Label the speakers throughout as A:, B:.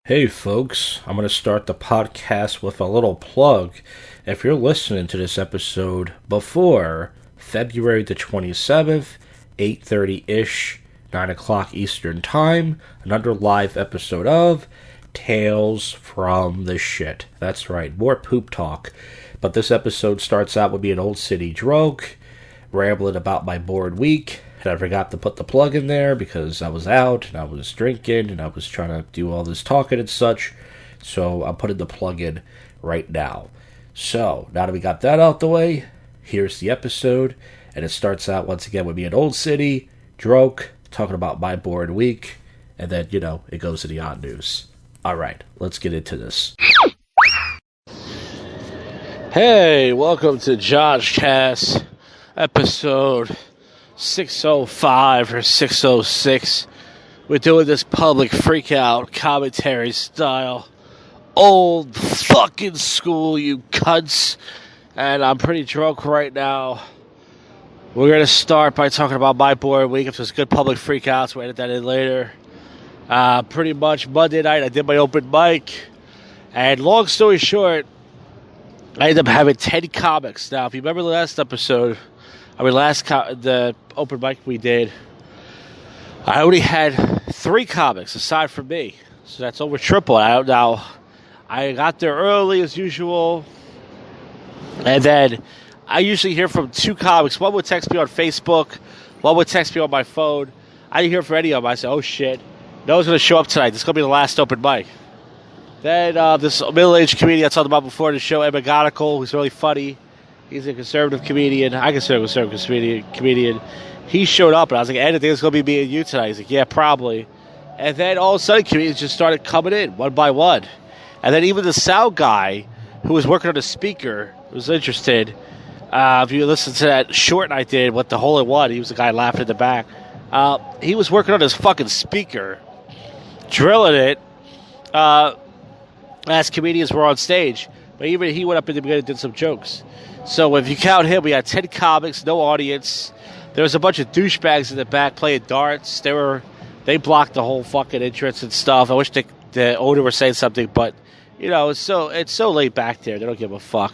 A: Hey folks, I'm going to start the podcast with a little plug. If you're listening to this episode before February the 27th, 8:30-ish, 9 o'clock Eastern Time, another live episode of Tales from the Shit. That's right, more poop talk. But this episode starts out with me an old city drunk, rambling about my bored week. And I forgot to put the plug in there because I was out and I was drinking and I was trying to do all this talking and such. So I'm putting the plug in right now. So now that we got that out the way, here's the episode. And it starts out once again with me in Old City, drunk, talking about my bored week. And then, it goes to the odd news. Alright, let's get into this. Hey, welcome to JoshCast, episode 605 or 606. We're doing this public freakout commentary style. Old fucking school, you cunts. And I'm pretty drunk right now. We're going to start by talking about my boring week. If there's good public freakouts, we'll edit that in later. Pretty much Monday night, I did my open mic. And long story short, I ended up having 10 comics. Now, if you remember the last episode, the open mic we did, I only had 3 comics aside from me. So that's over triple. I got there early as usual. And then I usually hear from 2 comics. One would text me on Facebook. One would text me on my phone. I didn't hear from any of them. I said, oh shit, no one's going to show up tonight. This is going to be the last open mic. Then this middle-aged comedian I talked about before in the show, Emma Gonical, who's really funny. He's a conservative comedian. I consider him a conservative comedian. He showed up, and I was like, Ed, I think it's going to be me and you tonight. He's like, yeah, probably. And then all of a sudden, comedians just started coming in, one by one. And then even the sound guy, who was working on the speaker, was interested. If you listen to that short I did with the hole-in-one, he was the guy laughing in the back. He was working on his fucking speaker, drilling it, as comedians were on stage. But even he went up in the beginning and did some jokes. So if you count him, we had 10 comics, no audience. There was a bunch of douchebags in the back playing darts. They blocked the whole fucking entrance and stuff. I wish the owner were saying something, but it's so laid back there. They don't give a fuck.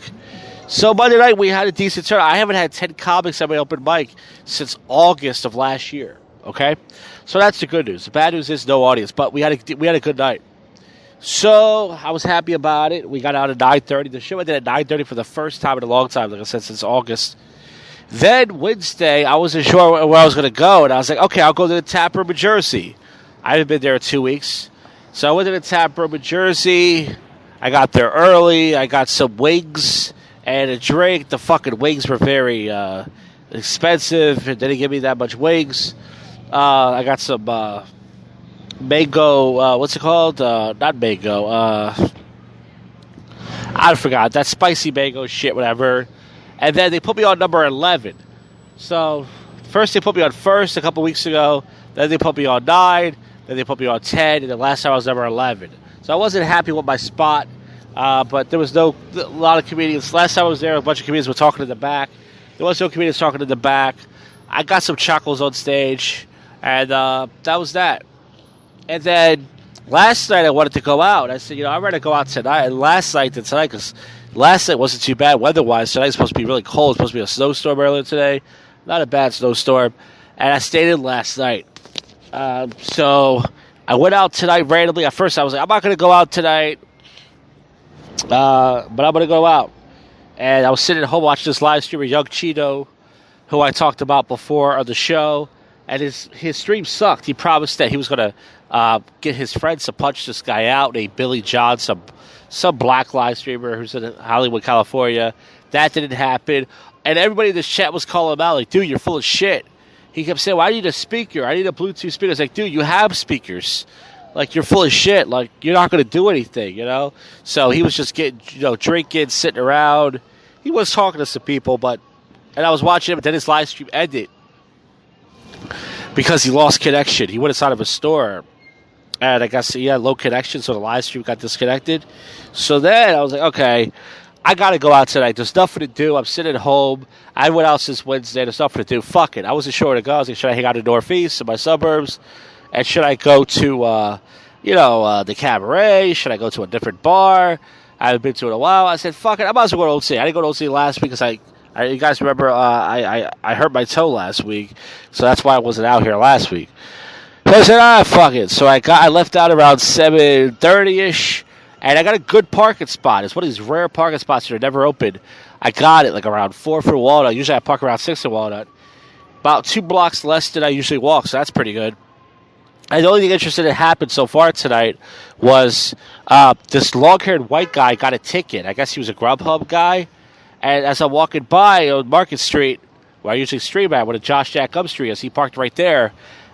A: So Monday night we had a decent turnout. I haven't had 10 comics at my open mic since August of last year. Okay, so that's the good news. The bad news is no audience, but we had a good night. So I was happy about it. We got out at 9:30. The show ended at 9:30 for the first time in a long time, like I said, since August. Then Wednesday, I wasn't sure where I was going to go, and I was like, okay, I'll go to the tap room in Jersey. I haven't been there in 2 weeks. So I went to the tap room in Jersey. I got there early. I got some wings and a drink. The fucking wings were very expensive. It didn't give me that much wings. I got some mango, what's it called? Not mango. I forgot. That spicy mango shit, whatever. And then they put me on number 11. So first they put me on first a couple weeks ago. Then they put me on 9. Then they put me on 10. And the last time I was number 11. So I wasn't happy with my spot. But there was a lot of comedians. Last time I was there, a bunch of comedians were talking in the back. There was no comedians talking in the back. I got some chuckles on stage. And that was that. And then last night I wanted to go out. I said, I'm ready to go out tonight. And last night to tonight, because last night wasn't too bad weather-wise. Tonight's supposed to be really cold. It's supposed to be a snowstorm earlier today. Not a bad snowstorm. And I stayed in last night. So I went out tonight randomly. At first I was like, I'm not going to go out tonight. But I'm going to go out. And I was sitting at home watching this live stream of Young Cheeto, who I talked about before on the show. And his stream sucked. He promised that he was going to get his friends to punch this guy out named Billy John, some black live streamer who's in Hollywood, California. That didn't happen. And everybody in this chat was calling him out like, dude, you're full of shit. He kept saying, well, I need a speaker. I need a Bluetooth speaker. It's like, dude, you have speakers. Like, you're full of shit. Like, you're not going to do anything, So he was just getting, drinking, sitting around. He was talking to some people, and I was watching him, but then his live stream ended. Because he lost connection. He went inside of a store. And I guess he had low connection, so the live stream got disconnected. So then I was like, okay, I got to go out tonight. There's nothing to do. I'm sitting at home. I went out since Wednesday. There's nothing to do. Fuck it. I wasn't sure where to go. I was like, should I hang out in the Northeast, in my suburbs? And should I go to, the cabaret? Should I go to a different bar? I haven't been to it in a while. I said, fuck it, I might as well go to Old City. I didn't go to Old City last week because you guys remember I hurt my toe last week, so that's why I wasn't out here last week. So I said, fuck it. So I left out around 7:30ish, and I got a good parking spot. It's one of these rare parking spots that are never open. I got it like around 4 for Walnut. Usually I park around 6 in Walnut. About 2 blocks less than I usually walk, so that's pretty good. And the only thing interesting that happened so far tonight was this long-haired white guy got a ticket. I guess he was a Grubhub guy. And as I'm walking by on Market Street, where I usually stream at, where the Josh Jack Gum Street is, he parked right there.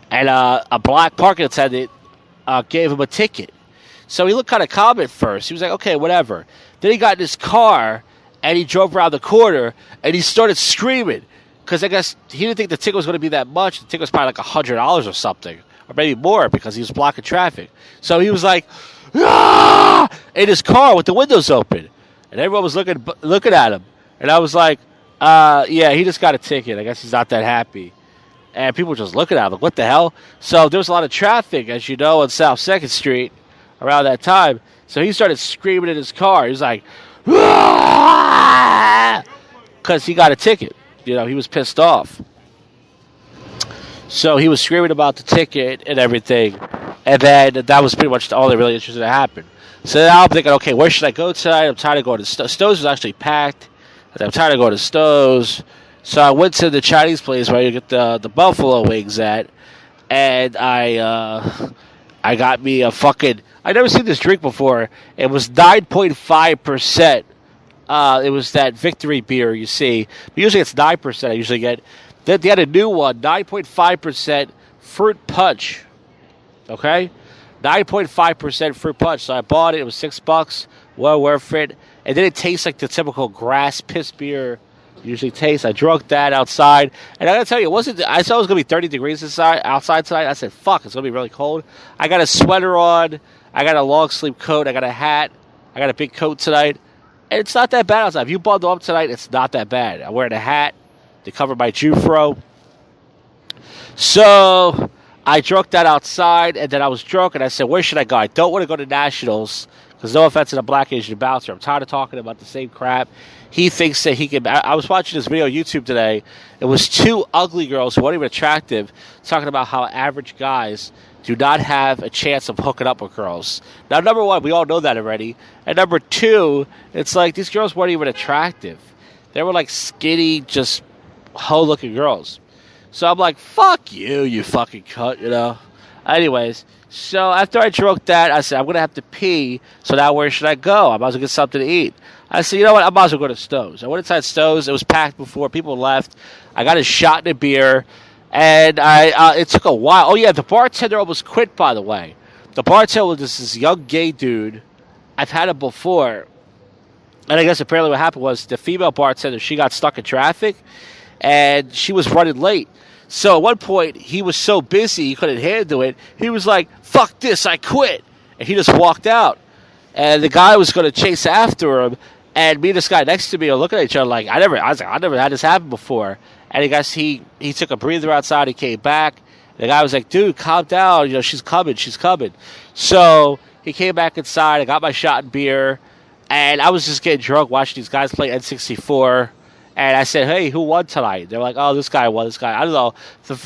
A: And a black parking attendant gave him a ticket. So he looked kind of calm at first. He was like, okay, whatever. Then he got in his car, and he drove around the corner, and he started screaming. Because I guess he didn't think the ticket was going to be that much. The ticket was probably like $100 or something. Or maybe more because he was blocking traffic. So he was like, ah! In his car with the windows open. And everyone was looking at him. And I was like, yeah, he just got a ticket. I guess he's not that happy. And people were just looking at him like, what the hell? So there was a lot of traffic, as you know, on South 2nd Street around that time. So he started screaming in his car. He was like, ah! Because he got a ticket. He was pissed off. So he was screaming about the ticket and everything. And then that was pretty much all that really interested to happen. So now I'm thinking, okay, where should I go tonight? I'm tired of going to Stowe's. Stowe's was actually packed. I'm tired of going to Stowe's. So I went to the Chinese place where you get the buffalo wings at. And I got me a fucking... I never seen this drink before. It was 9.5%. It was that Victory beer, you see. But usually it's 9% I usually get. They had a new one, 9.5% fruit punch. Okay? 9.5% fruit punch. So I bought it. It was $6. Well worth it. And then it tastes like the typical grass piss beer usually tastes. I drunk that outside. And I got to tell you, I thought it was going to be 30 degrees outside tonight. I said, fuck, it's going to be really cold. I got a sweater on. I got a long sleeve coat. I got a hat. I got a big coat tonight. And it's not that bad outside. If you bundle up tonight, it's not that bad. I'm wearing a hat to cover my Jufro. So I drunk that outside, and then I was drunk, and I said, where should I go? I don't want to go to Nationals, because no offense to the Black Asian bouncer. I'm tired of talking about the same crap. He thinks that he can... I was watching this video on YouTube today. It was 2 ugly girls who weren't even attractive talking about how average guys do not have a chance of hooking up with girls. Now, number one, we all know that already. And number 2, it's like these girls weren't even attractive. They were like skinny, just hoe-looking girls. So I'm like, fuck you, you fucking cunt, Anyways, so after I drunk that, I said, I'm going to have to pee, so now where should I go? I might as well get something to eat. I said, you know what, I might as well go to Stowe's. I went inside Stowe's. It was packed before. People left. I got a shot in a beer, and it took a while. Oh, yeah, the bartender almost quit, by the way. The bartender was this young gay dude. I've had him before. And I guess apparently what happened was the female bartender, she got stuck in traffic, and she was running late. So at one point, he was so busy, he couldn't handle it. He was like, fuck this, I quit. And he just walked out. And the guy was going to chase after him, and me and this guy next to me are looking at each other like, I never had this happen before. And I guess he took a breather outside, he came back. The guy was like, dude, calm down, she's coming. So he came back inside, I got my shot and beer, and I was just getting drunk watching these guys play N64. And I said, hey, who won tonight? They're like, oh, this guy won, this guy. I don't know.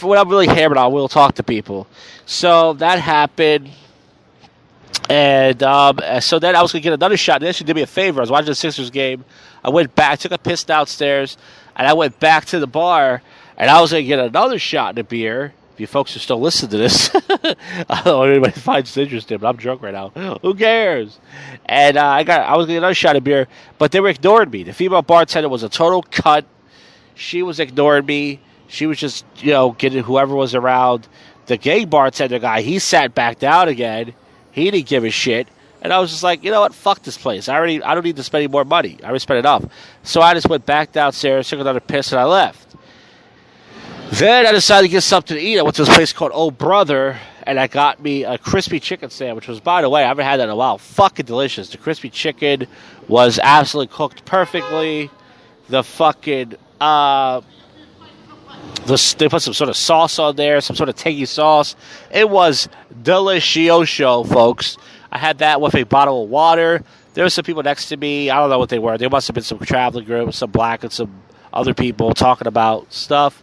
A: When I'm really hammered, I will talk to people. So that happened. And so then I was going to get another shot. They actually did me a favor. I was watching the Sixers game. I went back, took a piss downstairs, and I went back to the bar, and I was going to get another shot in a beer. If you folks are still listening to this, I don't know if anybody finds it interesting, but I'm drunk right now. Who cares? And I was going to get another shot of beer, but they were ignoring me. The female bartender was a total cunt. She was ignoring me. She was just, getting whoever was around. The gay bartender guy, he sat back down again. He didn't give a shit. And I was just like, you know what? Fuck this place. I don't need to spend any more money. I already spent enough. So I just went back downstairs, took another piss, and I left. Then I decided to get something to eat. I went to this place called Old Brother, and I got me a crispy chicken sandwich, which was, by the way, I haven't had that in a while. Fucking delicious. The crispy chicken was absolutely cooked perfectly. The fucking, They put some sort of sauce on there, some sort of tangy sauce. It was delicioso, folks. I had that with a bottle of water. There were some people next to me. I don't know what they were. There must have been some traveling group, some black and some other people talking about stuff.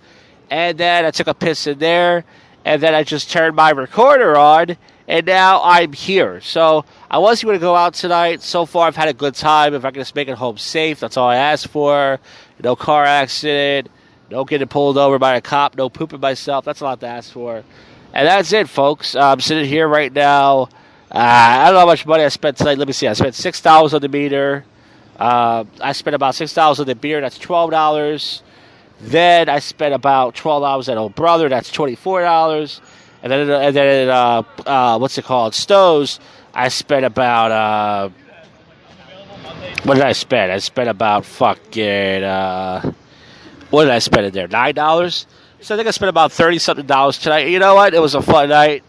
A: And then I took a piss in there. And then I just turned my recorder on. And now I'm here. So I wasn't going to go out tonight. So far, I've had a good time. If I can just make it home safe, that's all I asked for. No car accident. No getting pulled over by a cop. No pooping myself. That's a lot to ask for. And that's it, folks. I'm sitting here right now. I don't know how much money I spent tonight. Let me see. I spent $6 on the meter. I spent about $6 on the beer. That's $12. Then I spent about $12 at Old Brother. That's $24. And then what's it called? Stowe's. I spent about what did I spend? I spent about fucking what did I spend in there? $9? So I think I spent about $30-something tonight. You know what? It was a fun night.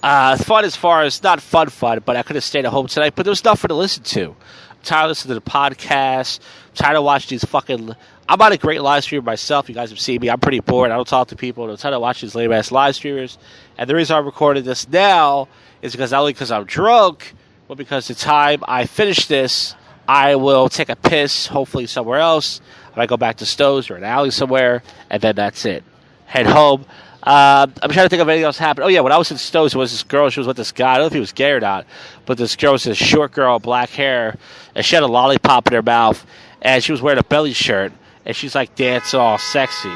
A: Fun as far as, not fun, but I could have stayed at home tonight. But there was nothing to listen to. I'm tired of listening to the podcast. I'm tired of watching these fucking... I'm on a great live stream myself. You guys have seen me. I'm pretty bored. I don't talk to people. I'm tired of watching these lame-ass live streamers. And the reason I'm recording this now is because not only because I'm drunk, but because the time I finish this, I will take a piss, hopefully somewhere else. I might go back to Stowe's or an alley somewhere, and then that's it. Head home. I'm trying to think of anything else happened. Oh, yeah, when I was in Stowe's, there was this girl. She was with this guy. I don't know if he was gay or not, but this girl was this short girl, black hair, and she had a lollipop in her mouth, and she was wearing a belly shirt, and she's, like, dancing all sexy.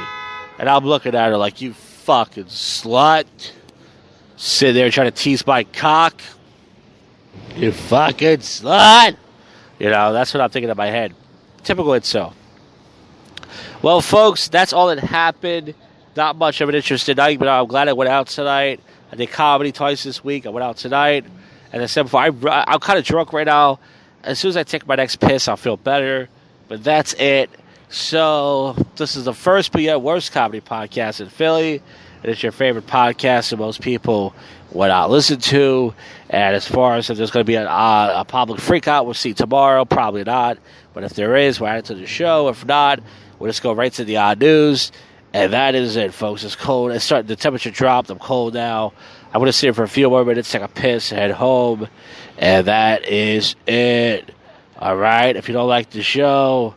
A: And I'm looking at her like, you fucking slut. Sitting there trying to tease my cock. You fucking slut. You know, that's what I'm thinking in my head. Typical so. Well, folks, that's all that happened. Not much of an interest tonight, but I'm glad I went out tonight. I did comedy twice this week. I went out tonight. And I said before, I'm kind of drunk right now. As soon as I take my next piss, I'll feel better. But that's it. So, this is the first but yet worst comedy podcast in Philly. And it's your favorite podcast that most people would not listen to. And as far as if there's going to be a public freakout, we'll see tomorrow. Probably not. But if there is, we'll add it to the show. If not, we'll just go right to the odd news. And that is it, folks. It's cold. The temperature dropped. I'm cold now. I'm going to sit here for a few more minutes, take a piss, head home. And that is it. All right? If you don't like the show,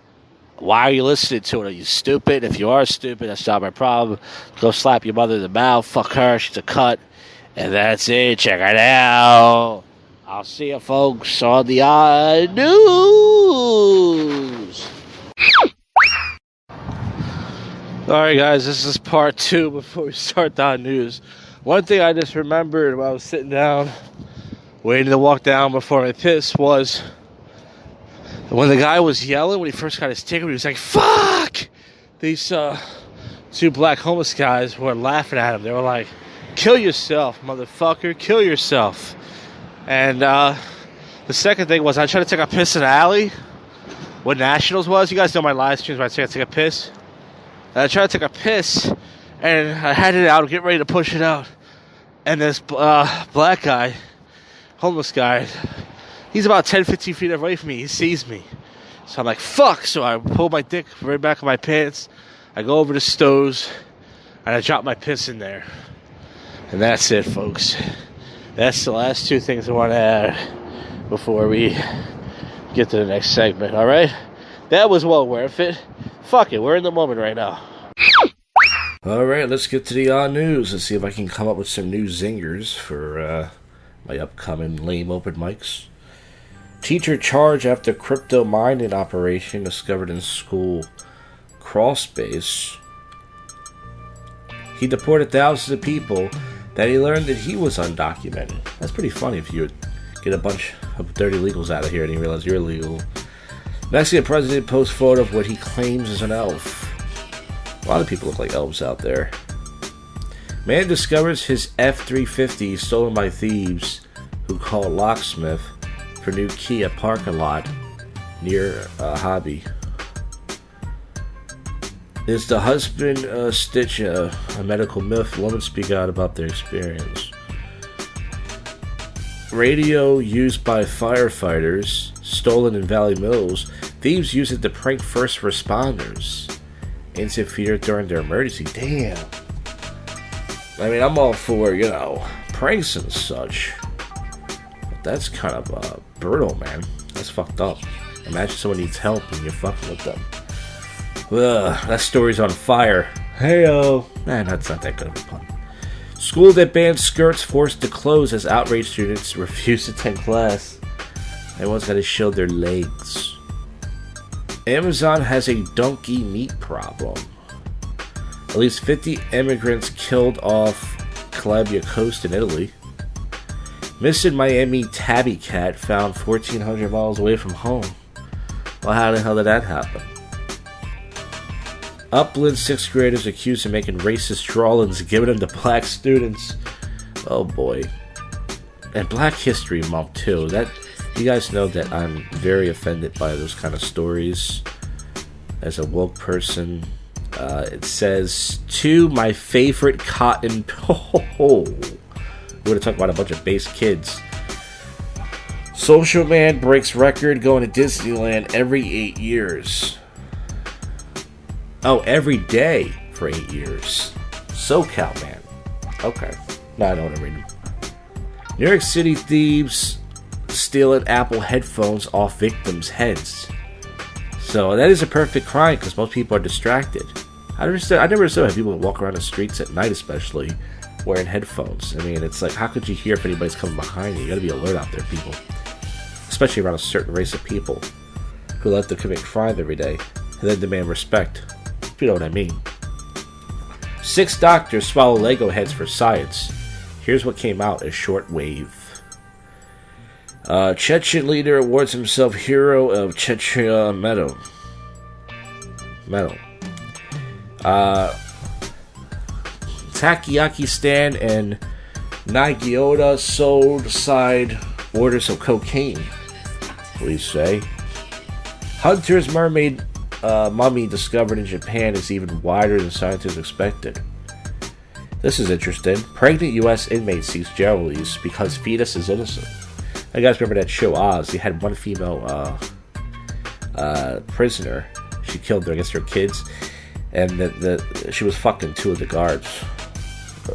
A: why are you listening to it? Are you stupid? If you are stupid, that's not my problem. Go slap your mother in the mouth. Fuck her. She's a cunt. And that's it. Check it out. I'll see you, folks, on the news. Alright, guys, this is part 2 before we start the news. One thing I just remembered while I was sitting down, waiting to walk down before I pissed, was when the guy was yelling, when he first got his ticket, he was like, fuck! These 2 black homeless guys were laughing at him. They were like, kill yourself, motherfucker, kill yourself. And the second thing was, I tried to take a piss in the alley. What Nationals was, you guys know my live streams where I take a piss. And I tried to take a piss, and I had it out, get ready to push it out. And this black guy, homeless guy, he's about 10, 15 feet away from me. He sees me. So I'm like, fuck. So I pull my dick right back of my pants. I go over to Stowe's, and I drop my piss in there. And that's it, folks. That's the last 2 things I want to add before we get to the next segment, all right? That was well worth it. Fuck it, we're in the moment right now. Alright, let's get to the news. Let's see if I can come up with some new zingers for my upcoming lame open mics. Teacher charged after crypto mining operation discovered in school crawl space. He deported thousands of people that he learned that he was undocumented. That's pretty funny if you get a bunch of dirty illegals out of here and you realize you're illegal. Mexican president posts photo of what he claims is an elf. A lot of people look like elves out there. Man discovers his F-350 stolen by thieves who call locksmith for new key at parking lot near Hobby. Is the husband stitch a medical myth? Women speak out about their experience. Radio used by firefighters stolen in Valley Mills. Thieves use it to prank first responders. interfered during their emergency. Damn. I mean, I'm all for, pranks and such. But that's kind of brutal, man. That's fucked up. Imagine someone needs help and you're fucking with them. Ugh, that story's on fire. Hey-o. Man, that's not that good of a pun. School that bans skirts forced to close as outraged students refuse to attend class. Everyone's got to show their legs. Amazon has a donkey meat problem. At least 50 immigrants killed off Calabria coast in Italy. Missing Miami tabby cat found 1,400 miles away from home. Well, how the hell did that happen? Upland 6th graders accused of making racist drawings and giving them to black students. Oh boy. And Black History Month too. You guys know that I'm very offended by those kind of stories as a woke person. It says, to my favorite cotton... We're going to talk about a bunch of base kids. Social man breaks record going to Disneyland every 8 years. Oh, every day for 8 years. SoCal man. Okay. No, I don't want to read them. New York City thieves stealing Apple headphones off victims' heads. So that is a perfect crime because most people are distracted. I never understood how people walk around the streets at night, especially wearing headphones. I mean, it's like, how could you hear if anybody's coming behind you? You gotta be alert out there, people. Especially around a certain race of people who love to commit crime every day and then demand respect. If you know what I mean. 6 doctors swallow Lego heads for science. Here's what came out as shortwave. Chechen leader awards himself Hero of Chechnya Medal. Takiyaki and Nagioda sold side orders of cocaine, police say. Hunter's mermaid mummy discovered in Japan is even wider than scientists expected. This is interesting. Pregnant U.S. inmate seeks jail release because fetus is innocent. You guys remember that show Oz? They had one female prisoner. She killed, I guess, her kids. And she was fucking 2 of the guards.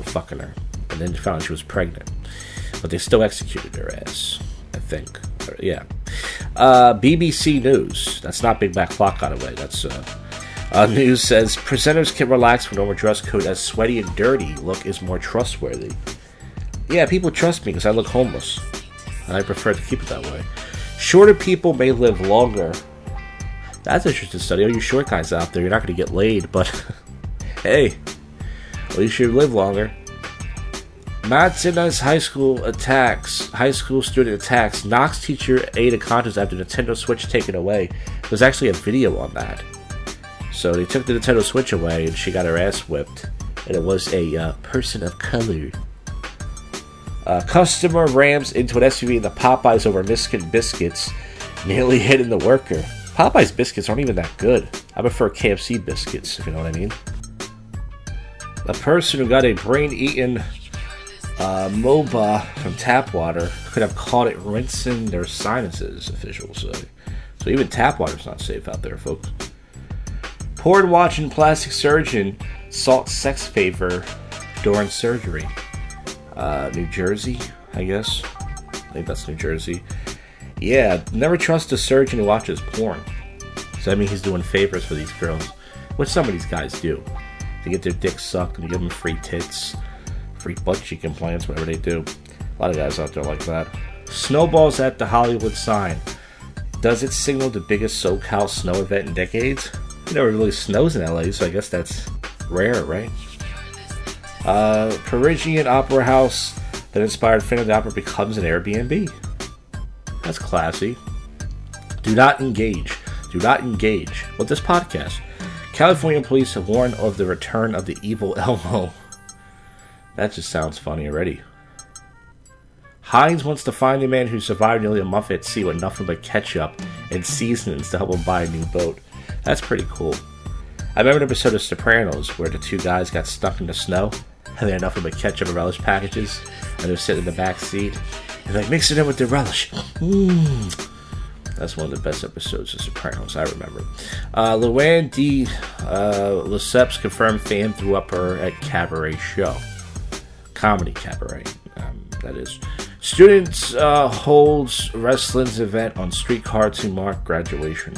A: Fucking her. And then found she was pregnant. But they still executed her ass, I think. Yeah. BBC News. That's not Big Back Clock, by the way. That's news says presenters can relax from normal dress code as sweaty and dirty look is more trustworthy. Yeah, people trust me because I look homeless. And I prefer to keep it that way. Shorter people may live longer. That's an interesting study. All you short guys out there, you're not going to get laid, but hey, at least you live longer. Matsuna's high school student attacks, knocks teacher aide of conscience after Nintendo Switch taken away. There's actually a video on that. So they took the Nintendo Switch away and she got her ass whipped. And it was a person of color. Customer rams into an SUV in the Popeyes over Miskin biscuits, nearly hitting the worker. Popeyes biscuits aren't even that good. I prefer KFC biscuits, if you know what I mean. A person who got a brain-eaten MOBA from tap water could have caught it rinsing their sinuses, officials say. So even tap water's not safe out there, folks. Porn-watching plastic surgeon sought sex favor during surgery. New Jersey, I guess. I think that's New Jersey. Yeah, never trust a surgeon who watches porn. So I mean, he's doing favors for these girls, which some of these guys do. They get their dicks sucked and they give them free tits, free butt cheek implants, whatever they do. A lot of guys out there like that. Snowballs at the Hollywood sign. Does it signal the biggest SoCal snow event in decades? It never really snows in LA, so I guess that's rare, right? Parisian opera house that inspired Phantom of the Opera becomes an Airbnb. That's classy. Do not engage with this podcast. California police have warned of the return of the evil Elmo. That just sounds funny already. Heinz wants to find a man who survived nearly a month at sea with nothing but ketchup and seasonings to help him buy a new boat. That's pretty cool. I remember an episode of Sopranos where the 2 guys got stuck in the snow and they had nothing but ketchup and relish packages and they're sitting in the back seat and like mix it in with the relish. That's one of the best episodes of Sopranos I remember. Luann D. Lesseps confirmed fan threw up her at cabaret show. Comedy cabaret, that is. Students holds wrestling's event on streetcar to mark graduation.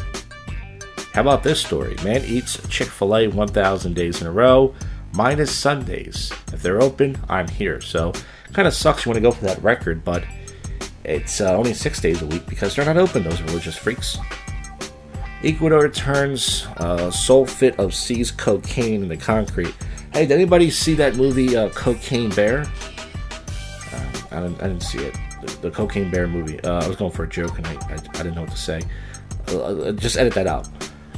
A: How about this story? Man eats Chick-fil-A 1,000 days in a row, minus Sundays. If they're open, I'm here. So, kind of sucks you want to go for that record, but it's only 6 days a week because they're not open, those religious freaks. Ecuador turns sulfate of seized cocaine into concrete. Hey, did anybody see that movie, Cocaine Bear? I didn't see it. The Cocaine Bear movie. I was going for a joke and I didn't know what to say. Just edit that out.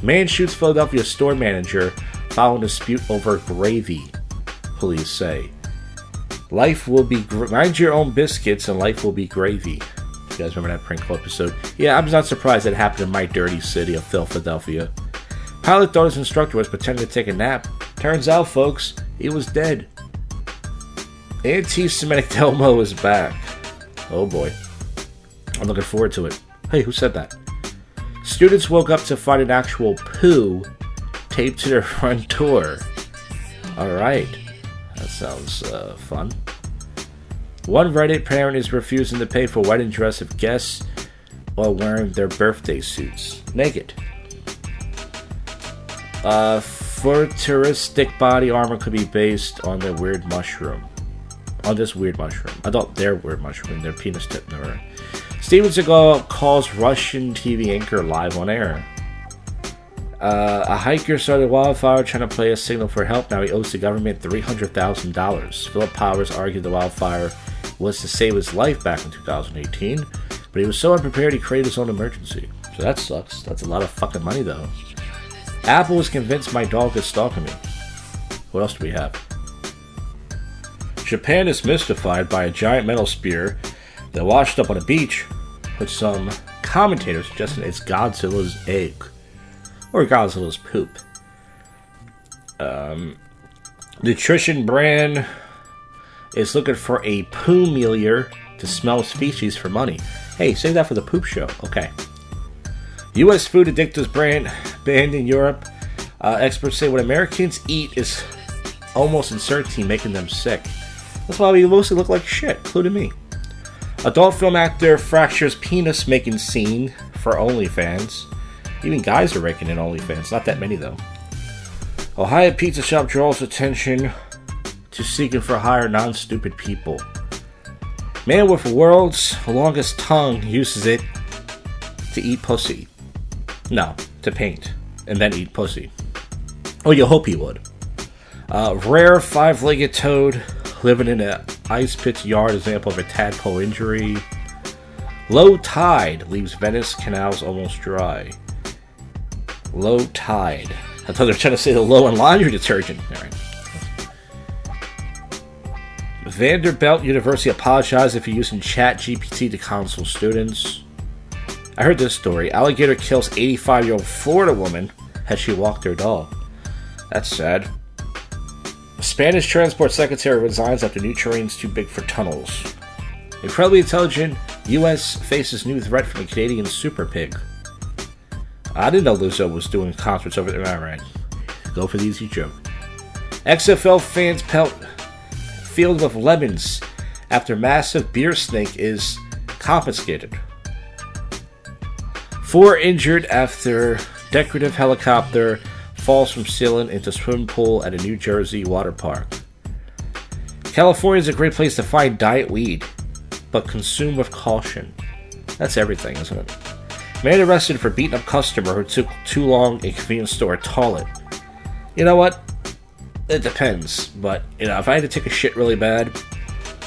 A: Man shoots Philadelphia store manager following dispute over gravy, police say. Life will be... mind your own biscuits and life will be gravy. You guys remember that prank call episode? Yeah, I'm not surprised that happened in my dirty city of Philadelphia. Pilot thought his instructor was pretending to take a nap. Turns out, folks, he was dead. Anti-Semitic Delmo is back. Oh boy. I'm looking forward to it. Hey, who said that? Students woke up to find an actual poo taped to their front door. Alright. That sounds fun. One Reddit parent is refusing to pay for wedding dress of guests while wearing their birthday suits. Naked. Futuristic body armor could be based on their weird mushroom. On this weird mushroom. I thought their weird mushroom, their penis tip never. Steven Seagal calls Russian TV anchor live on air. A hiker started a wildfire trying to play a signal for help. Now he owes the government $300,000. Philip Powers argued the wildfire was to save his life back in 2018, but he was so unprepared he created his own emergency. So that sucks. That's a lot of fucking money, though. Apple is convinced my dog is stalking me. What else do we have? Japan is mystified by a giant metal spear that washed up on a beach, with some commentators suggesting it's Godzilla's egg. Or Godzilla's poop. Nutrition brand is looking for a poo-melier to smell species for money. Hey, save that for the poop show. Okay. U.S. food addictives brand banned in Europe. Experts say what Americans eat is almost in certainty making them sick. That's why we mostly look like shit, including me. Adult film actor fractures penis making scene for OnlyFans. Even guys are raking in OnlyFans. Not that many, though. Ohio pizza shop draws attention to seeking for hire non-stupid people. Man with world's longest tongue uses it to eat pussy. No, to paint. And then eat pussy. Oh, you hope he would. Rare five-legged toad living in an ice pit's yard, example of a tadpole injury. Low tide leaves Venice canals almost dry. Low tide. I thought they were trying to say the low in laundry detergent. All right. Vanderbilt University apologized for using ChatGPT to counsel students. I heard this story. Alligator kills 85-year-old Florida woman as she walked her dog. That's sad. Spanish transport secretary resigns after new terrain's too big for tunnels. Incredibly intelligent U.S. faces new threat from a Canadian super pig. I didn't know Lizzo was doing concerts over there. Alright. Go for the easy joke. XFL fans pelt field with lemons after massive beer snake is confiscated. 4 injured after decorative helicopter falls from ceiling into swimming pool at a New Jersey water park. California is a great place to find diet weed, but consume with caution. That's everything, isn't it? Man arrested for beating up customer who took too long a convenience store toilet. You know what? It depends, but if I had to take a shit really bad,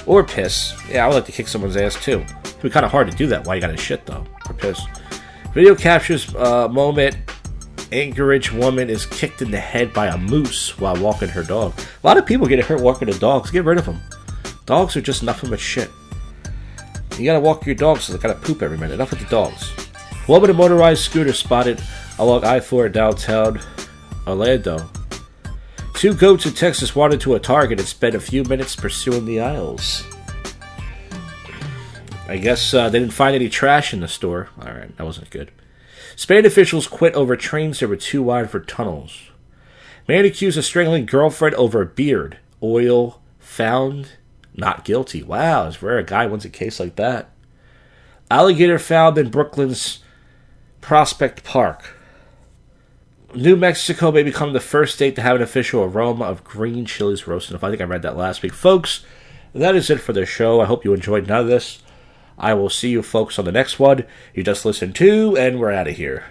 A: or piss, yeah, I would like to kick someone's ass too. It'd be kind of hard to do that while you got to shit though, or piss. Video captures moment. Anchorage woman is kicked in the head by a moose while walking her dog. A lot of people get hurt walking their dogs. Get rid of them. Dogs are just nothing but shit. You gotta walk your dogs so they gotta poop every minute. Enough with the dogs. Woman in motorized scooter spotted along I-4 downtown Orlando. 2 goats in Texas wandered to a Target and spent a few minutes pursuing the aisles. I guess they didn't find any trash in the store. Alright, that wasn't good. Spain officials quit over trains that were too wide for tunnels. Man accused of strangling girlfriend over beard. Oil found not guilty. Wow, it's rare a guy wins a case like that. Alligator found in Brooklyn's Prospect Park. New Mexico may become the first state to have an official aroma of green chilies roasted. I think I read that last week. Folks, that is it for the show. I hope you enjoyed none of this. I will see you folks on the next one. You just listened to, and we're out of here.